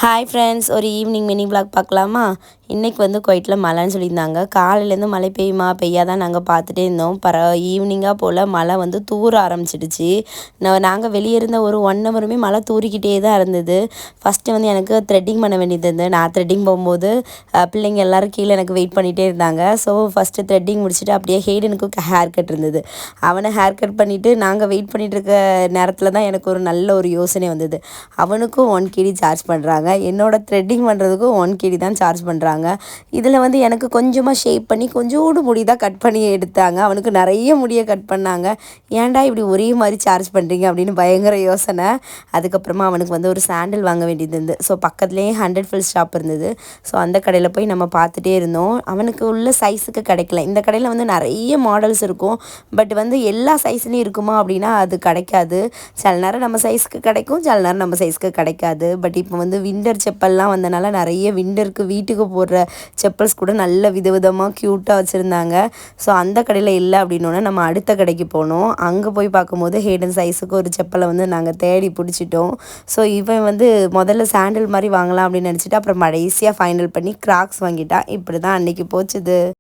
Hi friends, ஒரு evening mini vlog பார்க்கலாமா? இன்றைக்கி வந்து குவைட்டில் மழைன்னு சொல்லியிருந்தாங்க. காலையிலேருந்து மழை பெய்யுமா பெய்யாதான் நாங்கள் பார்த்துட்டே இருந்தோம். ஈவினிங்காக போல் மழை வந்து தூர ஆரம்பிச்சிடுச்சு. நாங்கள் வெளியே இருந்த ஒரு 1 ஹவருமே மழை தூறிக்கிட்டே தான் இருந்தது. ஃபஸ்ட்டு வந்து எனக்கு த்ரெட்டிங் பண்ண வேண்டியது இருந்தது. நான் த்ரெட்டிங் போகும்போது பிள்ளைங்க எல்லோரும் கீழே எனக்கு வெயிட் பண்ணிகிட்டே இருந்தாங்க. ஸோ ஃபஸ்ட்டு த்ரெட்டிங் முடிச்சுட்டு அப்படியே ஹேடனுக்கு ஹேர் கட் இருந்தது. அவனை ஹேர் கட் பண்ணிவிட்டு நாங்கள் வெயிட் பண்ணிகிட்டு இருக்க நேரத்தில் தான் எனக்கு ஒரு நல்ல ஒரு யோசனை வந்தது. அவனுக்கும் 1 KD சார்ஜ் பண்ணுறாங்க, என்னோடய த்ரெட்டிங் பண்ணுறதுக்கும் 1 KD தான் சார்ஜ் பண்ணுறாங்க. இதில் வந்து எனக்கு கொஞ்சமாக ஷேப் பண்ணி கொஞ்சோண்டு முடி தான் கட் பண்ணி எடுத்தாங்க. அவனுக்கு நிறைய முடியை கட் பண்ணாங்க. ஏன்டா இப்படி ஒரே மாதிரி சார்ஜ் பண்ணுறீங்க அப்படின்னு பயங்கர யோசனை. அதுக்கப்புறமா அவனுக்கு வந்து ஒரு சாண்டில் வாங்க வேண்டியது இருந்தது. ஸோ பக்கத்துலேயே 100 ஃபில் ஷாப் இருந்தது. ஸோ அந்த கடையில் போய் நம்ம பார்த்துட்டே இருந்தோம். அவனுக்கு உள்ள சைஸுக்கு கிடைக்கல. இந்த கடையில் வந்து நிறைய மாடல்ஸ் இருக்கும். பட் வந்து எல்லா சைஸ்லேயும் இருக்குமா அப்படின்னா அது கிடைக்காது. சில நேரம் நம்ம சைஸ்க்கு கிடைக்கும், சில நேரம் நம்ம சைஸ்க்கு கிடைக்காது. பட் இப்போ வந்து விண்டர் செப்பல்லாம் வந்தனால நிறைய விண்டருக்கு வீட்டுக்கு போடுற செப்பல்ஸ் கூட நல்ல விதவிதமாக க்யூட்டாக வச்சுருந்தாங்க. ஸோ அந்த கடையில் இல்லை அப்படின்னோடனே நம்ம அடுத்த கடைக்கு போனோம். அங்கே போய் பார்க்கும்போது ஹேடன் சைஸுக்கு ஒரு செப்பலை வந்து நாங்கள் தேடி பிடிச்சிட்டோம். ஸோ இவன் வந்து முதல்ல சாண்டில் மாதிரி வாங்கலாம் அப்படின்னு நினச்சிட்டு அப்புறம் கடைசியாக ஃபைனல் பண்ணி கிராக்ஸ் வாங்கிட்டான். இப்படி தான் அன்றைக்கி போச்சுது.